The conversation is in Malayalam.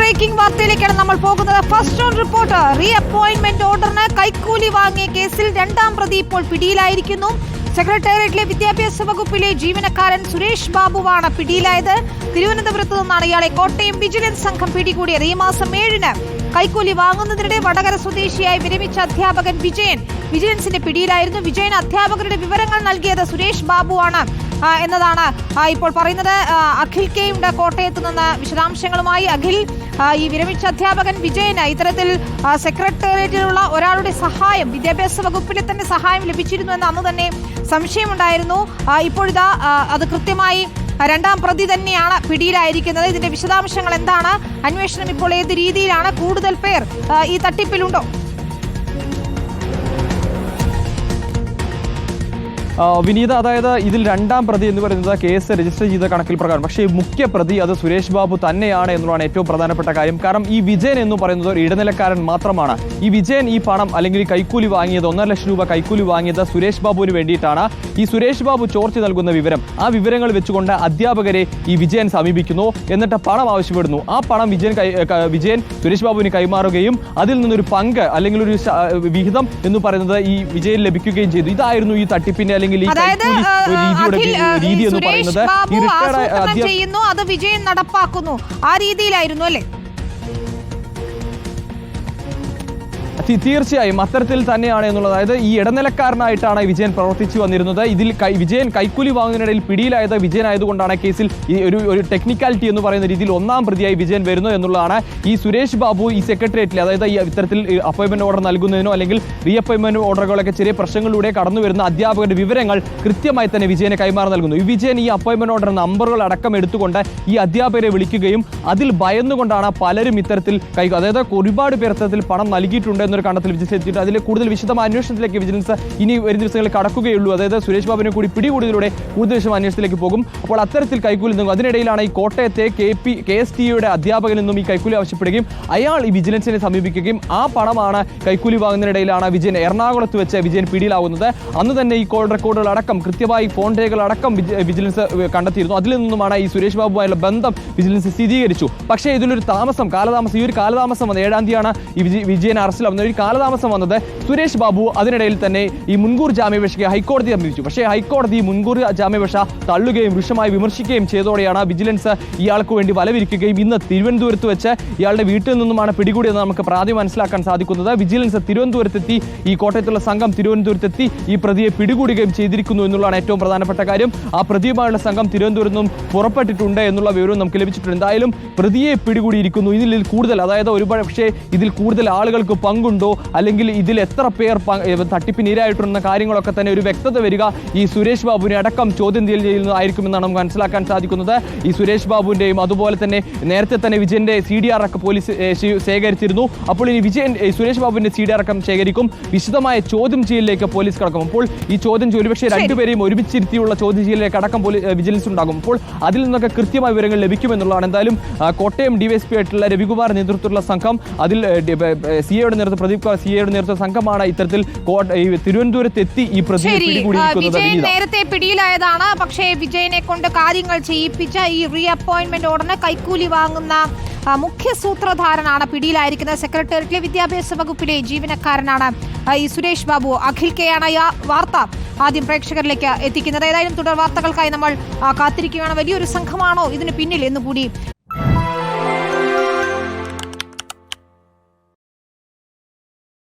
ബ്രേക്കിംഗ് വാർത്തയിലേക്കാണ് നമ്മൾ പോകുന്നത്. First on report. Re appointment ഓർഡറിന് കൈക്കൂലി വാങ്ങിയ കേസിൽ രണ്ടാം പ്രതി ഇപ്പോൾ പിടിയിലായിരിക്കുന്നു. സെക്രട്ടേറിയറ്റിലെ വിദ്യാഭ്യാസ വകുപ്പിലെ ജീവനക്കാരൻ സുരേഷ് ബാബുവാണ് പിടിയിലായത്. തിരുവനന്തപുരത്ത് നിന്നാണ് ഇയാളെ കോട്ടയം വിജിലൻസ് സംഘം പിടികൂടിയത്. ഈ മാസം 7-ന് കൈക്കൂലി വാങ്ങുന്നതിനിടെ വടകര സ്വദേശിയായി വിരമിച്ച അധ്യാപകൻ വിജയൻ വിജിലൻസിന്റെ പിടിയിലായിരുന്നു. വിജയൻ അധ്യാപകരുടെ വിവരങ്ങൾ നൽകിയത് സുരേഷ് ബാബുവാണ് എന്നതാണ് ഇപ്പോൾ പറയുന്നത്. അഖിൽ കെയുടെ കോട്ടയത്ത് നിന്ന് വിശദാംശങ്ങളുമായി. അഖിൽ, ഈ വിരമിച്ച അധ്യാപകൻ വിജയന് ഇത്തരത്തിൽ സെക്രട്ടേറിയറ്റിലുള്ള ഒരാളുടെ സഹായം, വിദ്യാഭ്യാസ വകുപ്പിലെ തന്നെ സഹായം ലഭിച്ചിരുന്നു എന്ന് അന്ന് തന്നെ സംശയമുണ്ടായിരുന്നു. ഇപ്പോഴിതാ അത് കൃത്യമായി രണ്ടാം പ്രതി തന്നെയാണ് പിടിയിലായിരിക്കുന്നത്. ഇതിന്റെ വിശദാംശങ്ങൾ എന്താണ്? അന്വേഷണം ഇപ്പോൾ ഏത് രീതിയിലാണ്? കൂടുതൽ പേർ ഈ തട്ടിപ്പിലുണ്ടോ? വിനീത, അതായത് ഇതിൽ രണ്ടാം പ്രതി എന്ന് പറയുന്നത് കേസ് രജിസ്റ്റർ ചെയ്ത കണക്കിൽ പ്രകാരം, പക്ഷേ മുഖ്യ പ്രതി അത് സുരേഷ് ബാബു തന്നെയാണ് എന്നുള്ളതാണ് ഏറ്റവും പ്രധാനപ്പെട്ട കാര്യം. കാരണം ഈ വിജയൻ എന്ന് പറയുന്നത് ഒരു ഇടനിലക്കാരൻ മാത്രമാണ്. ഈ വിജയൻ ഈ പണം അല്ലെങ്കിൽ കൈക്കൂലി വാങ്ങിയത്, 1.5 ലക്ഷം രൂപ കൈക്കൂലി വാങ്ങിയത് സുരേഷ് ബാബുവിന് വേണ്ടിയിട്ടാണ്. ഈ സുരേഷ് ബാബു ചോർത്തി നൽകുന്ന വിവരം, ആ വിവരങ്ങൾ വെച്ചുകൊണ്ട് അധ്യാപകരെ ഈ വിജയൻ സമീപിക്കുന്നു. എന്നിട്ട് പണം ആവശ്യപ്പെടുന്നു. ആ പണം വിജയൻ സുരേഷ് ബാബുവിന് കൈമാറുകയും അതിൽ നിന്നൊരു പങ്ക് അല്ലെങ്കിൽ ഒരു വിഹിതം എന്ന് പറയുന്നത് ഈ വിജയൻ ലഭിക്കുകയും ചെയ്തു. ഇതായിരുന്നു ഈ തട്ടിപ്പിന്റെ അല്ലെങ്കിൽ ഈ രീതി എന്ന് പറയുന്നത്. അത് വിജയൻ നടപ്പാക്കുന്നു, ആ രീതിയിലായിരുന്നു അല്ലേ? തീർച്ചയായും അത്തരത്തിൽ തന്നെയാണ് എന്നുള്ളത്. അതായത് ഈ ഇടനിലക്കാരനായിട്ടാണ് വിജയൻ പ്രവർത്തിച്ചു വന്നിരുന്നത്. ഇതിൽ വിജയൻ കൈക്കൂലി വാങ്ങുന്നതിനിടയിൽ പിടിയിലായത് വിജയൻ ആയതുകൊണ്ടാണ് കേസിൽ ഈ ഒരു ടെക്നിക്കാലിറ്റി എന്ന് പറയുന്ന രീതിയിൽ ഒന്നാം പ്രതിയായി വിജയൻ വരുന്നു എന്നുള്ളതാണ്. ഈ സുരേഷ് ബാബു ഈ സെക്രട്ടേറിയറ്റിൽ, അതായത് ഈ ഇത്തരത്തിൽ അപ്പോയിന്റ്മെന്റ് ഓർഡർ നൽകുന്നതിനോ അല്ലെങ്കിൽ റീ അപ്പോയിന്റ്മെന്റ് ഓർഡറുകളൊക്കെ ചെറിയ പ്രശ്നങ്ങളിലൂടെ കടന്നു വരുന്ന അധ്യാപകരുടെ വിവരങ്ങൾ കൃത്യമായി തന്നെ വിജയനെ കൈമാറി നൽകുന്നു. ഈ വിജയൻ ഈ അപ്പോയിന്റ്മെന്റ് ഓർഡർ നമ്പറുകൾ അടക്കം എടുത്തുകൊണ്ട് ഈ അധ്യാപകരെ വിളിക്കുകയും അതിൽ ഭയന്നുകൊണ്ടാണ് പലരും ഇത്തരത്തിൽ അതായത് ഒരുപാട് പേർ ഇത്തരത്തിൽ പണം നൽകിയിട്ടുണ്ട് എന്നൊരു കണ്ടെത്തൽ വിജിലൻസ്. അതിൽ കൂടുതൽ വിശദമായ അന്വേഷണത്തിലേക്ക് വിജിലൻസ് ഇനി വരും ദിവസങ്ങളിൽ കടക്കുകയുള്ളൂ. അതായത് സുരേഷ് ബാബുവിനെ കൂടി പിടികൂടിയതിലൂടെ കൂടുതൽ വിശദമായ അന്വേഷണത്തിലേക്ക് പോകും. അപ്പോൾ അത്തരത്തിൽ കൈക്കൂലി നിന്നും അതിനിടയിലാണ് ഈ കോട്ടയത്തെ KSTയുടെ അധ്യാപകനിൽ നിന്നും ഈ കൈക്കൂലി ആവശ്യപ്പെടുകയും അയാൾ ഈ വിജിലൻസിനെ സമീപിക്കുകയും ആ പണമാണ് കൈക്കൂലി വാങ്ങുന്നതിനിടയിലാണ് എറണാകുളത്ത് വെച്ച് വിജയൻ പിടിയിലാവുന്നത്. അന്ന് തന്നെ ഈ കോൾ റെക്കോർഡുകൾ അടക്കം, കൃത്യമായി ഫോൺ രേഖകൾ അടക്കം വിജിലൻസ് കണ്ടെത്തിയിരുന്നു. അതിൽ നിന്നുമാണ് ഈ സുരേഷ് ബാബുമായുള്ള ബന്ധം വിജിലൻസ് സ്ഥിരീകരിച്ചു. പക്ഷേ ഇതിലൊരു കാലതാമസം ഈ ഒരു കാലതാമസം വന്നത് 7-ാം തീയതിയാണ് ഈ വിജയൻ അറസ്റ്റിലാവുന്നത്. ഒരു കാലതാമസം വന്നത് സുരേഷ് ബാബു അതിനിടയിൽ തന്നെ ഈ മുൻകൂർ ജാമ്യാപേക്ഷയ്ക്ക് ഹൈക്കോടതി സമീപിച്ചു. പക്ഷേ ഹൈക്കോടതി മുൻകൂർ ജാമ്യാപേക്ഷ തള്ളുകയും രൂക്ഷമായി വിമർശിക്കുകയും ചെയ്തതോടെയാണ് വിജിലൻസ് ഇയാൾക്ക് വേണ്ടി വലവിരിക്കുകയും ഇന്ന് തിരുവനന്തപുരത്ത് വെച്ച് ഇയാളുടെ വീട്ടിൽ നിന്നുമാണ് പിടികൂടിയെന്ന് നമുക്ക് പ്രാഥമികം മനസ്സിലാക്കാൻ സാധിക്കുന്നത്. വിജിലൻസ് തിരുവനന്തപുരത്തെത്തി, ഈ കോട്ടയത്തുള്ള സംഘം തിരുവനന്തപുരത്തെത്തി ഈ പ്രതിയെ പിടികൂടുകയും ചെയ്തിരിക്കുന്നു എന്നുള്ളതാണ് ഏറ്റവും പ്രധാനപ്പെട്ട കാര്യം. ആ പ്രതിയുമായുള്ള സംഘം തിരുവനന്തപുരത്ത് നിന്നും പുറപ്പെട്ടിട്ടുണ്ട് എന്നുള്ള വിവരവും നമുക്ക് ലഭിച്ചിട്ടുണ്ട്. എന്തായാലും പ്രതിയെ പിടികൂടിയിരിക്കുന്നു. ഇതിൽ കൂടുതൽ, അതായത് ഒരുപാട്, പക്ഷേ ഇതിൽ കൂടുതൽ ആളുകൾക്ക് പങ്കുണ്ടോ അല്ലെങ്കിൽ ഇതിൽ എത്ര പേർ തട്ടിപ്പിനിരയായിട്ടുണ്ടെന്ന കാര്യങ്ങളൊക്കെ തന്നെ ഒരു വ്യക്തത വരിക ഈ സുരേഷ് ബാബുവിനെ അടക്കം ചോദ്യം ചെയ്യുന്നതായിരിക്കുമെന്നാണ് നമുക്ക് മനസ്സിലാക്കാൻ സാധിക്കുന്നത്. ഈ സുരേഷ് ബാബുവിന്റെയും അതുപോലെ തന്നെ നേരത്തെ തന്നെ വിജയന്റെ CDR ഒക്കെ പോലീസ് ശേഖരിച്ചിരുന്നു. അപ്പോൾ ഇനി സുരേഷ് ബാബുവിന്റെ CDR അടക്കം ശേഖരിക്കും. വിശദമായ ചോദ്യം ചെയ്യലിലേക്ക് പോലീസ് കടക്കും. അപ്പോൾ ഈ ചോദ്യം ഒരുപക്ഷെ രണ്ടുപേരെയും ഒരുമിച്ചിരുത്തിയുള്ള ചോദ്യം ചെയ്യലിലേക്ക് അടക്കം വിജിലൻസ് ഉണ്ടാകും. അപ്പോൾ അതിൽ നിന്നൊക്കെ കൃത്യമായ വിവരങ്ങൾ ലഭിക്കുമെന്നുള്ളതാണ്. എന്തായാലും കോട്ടയം DYSP ആയിട്ടുള്ള രവികുമാർ നേതൃത്വത്തിലുള്ള സംഘം, അതിൽ CAയുടെ നേതൃത്വ സംഘമാണ് ഇത്തരത്തിൽ തിരുവനന്തപുരത്ത് എത്തി ഈ പ്രതിയെ പിടികൂടിയിരിക്കുന്നത്. നേരത്തെ പിടിയിലായതാണ്. പക്ഷേ വിജയനെ കൊണ്ട് കാര്യങ്ങൾ ചെയ്യിപ്പിച്ച ഈ റീ അപ്പോയിന്റ്മെന്റ് ഓർഡറിന് കൈക്കൂലി വാങ്ങുന്ന മുഖ്യ സൂത്രധാരനാണ് പിടിയിലായിരിക്കുന്നത്. സെക്രട്ടേറിയറ്റിലെ വിദ്യാഭ്യാസ വകുപ്പിലെ ജീവനക്കാരനാണ് ഈ സുരേഷ് ബാബു. അഖിൽ കെയാണ് ഈ വാർത്ത ആദ്യം പ്രേക്ഷകരിലേക്ക് എത്തിക്കുന്നത്. ഏതായാലും തുടർ വാർത്തകൾക്കായി നമ്മൾ കാത്തിരിക്കുകയാണ്. വലിയൊരു സംഘമാണോ ഇതിന് പിന്നിൽ എന്ന് കൂടി